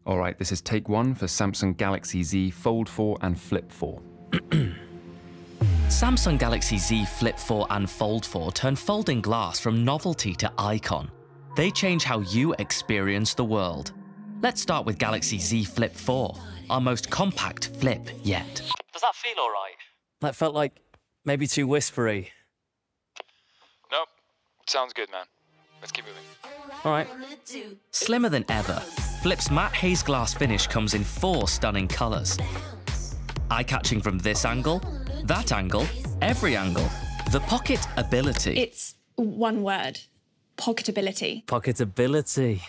Alright, this is take one for Samsung Galaxy Z Fold4 and Flip4. Samsung Galaxy Z Flip4 and Fold4 turn folding glass from novelty to icon. They change how you experience the world. Let's start with Galaxy Z Flip4, our most compact flip yet. Does that feel alright? That felt like maybe too whispery. Nope. Sounds good, man. Let's keep moving. All right. Slimmer than ever, Flip's matte haze glass finish comes in 4 stunning colours. Eye-catching from this angle, that angle, every angle. The pocket ability. It's one word. Pocketability. Pocketability.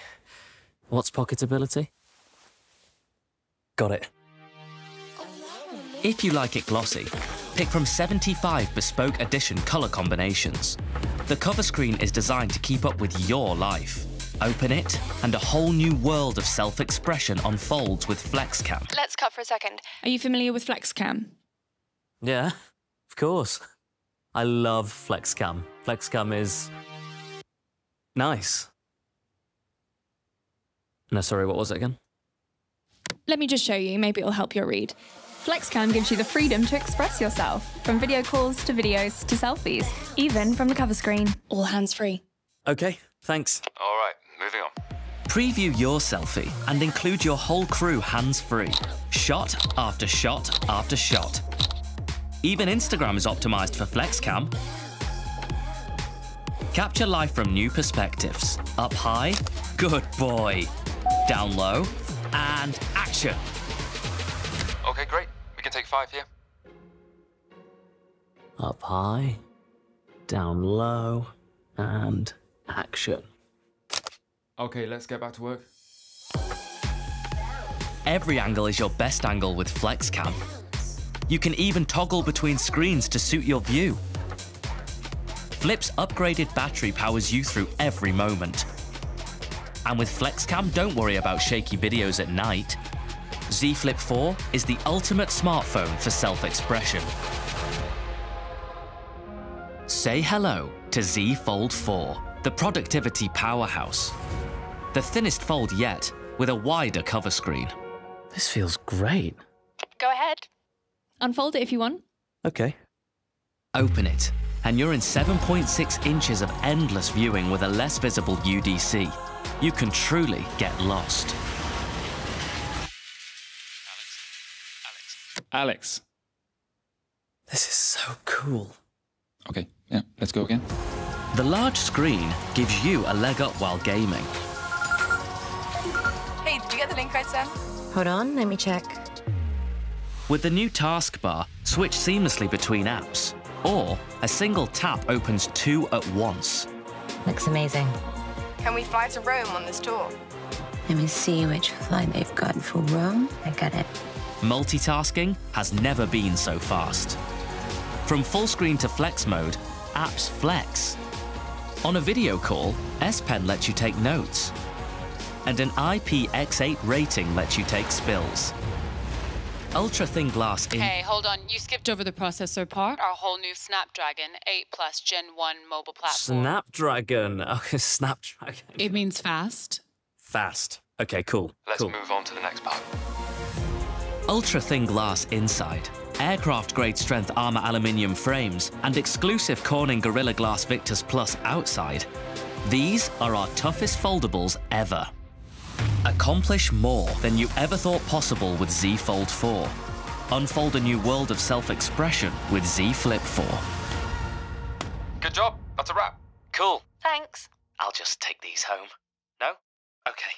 What's pocketability? Got it. If you like it glossy, pick from 75 bespoke edition colour combinations. The cover screen is designed to keep up with your life. Open it, and a whole new world of self-expression unfolds with FlexCam. Let's cut for a second. Are you familiar with FlexCam? Yeah, of course. I love FlexCam. FlexCam is nice. No, sorry, what was it again? Let me just show you, maybe it'll help your read. FlexCam gives you the freedom to express yourself, from video calls to videos to selfies, even from the cover screen. All hands-free. Okay, thanks. Alright, moving on. Preview your selfie and include your whole crew hands-free. Shot after shot after shot. Even Instagram is optimized for FlexCam. Capture life from new perspectives. Up high, good boy. Down low, and action. Okay, great. We can take 5 here. Up high, down low, and action. Okay, let's get back to work. Every angle is your best angle with FlexCam. You can even toggle between screens to suit your view. Flip's upgraded battery powers you through every moment. And with FlexCam, don't worry about shaky videos at night. Z Flip4 is the ultimate smartphone for self-expression. Say hello to Z Fold4, the productivity powerhouse. The thinnest fold yet, with a wider cover screen. This feels great. Go ahead. Unfold it if you want. Okay. Open it, and you're in 7.6 inches of endless viewing with a less visible UDC. You can truly get lost. Alex. This is so cool. Okay, yeah, let's go again. The large screen gives you a leg up while gaming. Hey, did you get the link I sent? Hold on, let me check. With the new Taskbar, switch seamlessly between apps. Or a single tap opens 2 at once. Looks amazing. Can we fly to Rome on this tour? Let me see which flight they've got for Rome. I got it. Multitasking has never been so fast. From full screen to flex mode, apps flex. On a video call, S Pen lets you take notes. And an IPX8 rating lets you take spills. Ultra-thin glass in... Hey, hold on. You skipped over the processor part. Our whole new Snapdragon 8 Plus Gen 1 mobile platform. Snapdragon. Okay, Snapdragon. It means fast. Fast. Okay, cool. Let's cool. move on to the next part. Ultra-thin glass inside, aircraft-grade strength armor aluminium frames, and exclusive Corning Gorilla Glass Victus Plus outside. These are our toughest foldables ever. Accomplish more than you ever thought possible with Z Fold4. Unfold a new world of self-expression with Z Flip4. Good job. That's a wrap. Cool. Thanks. I'll just take these home. No? Okay.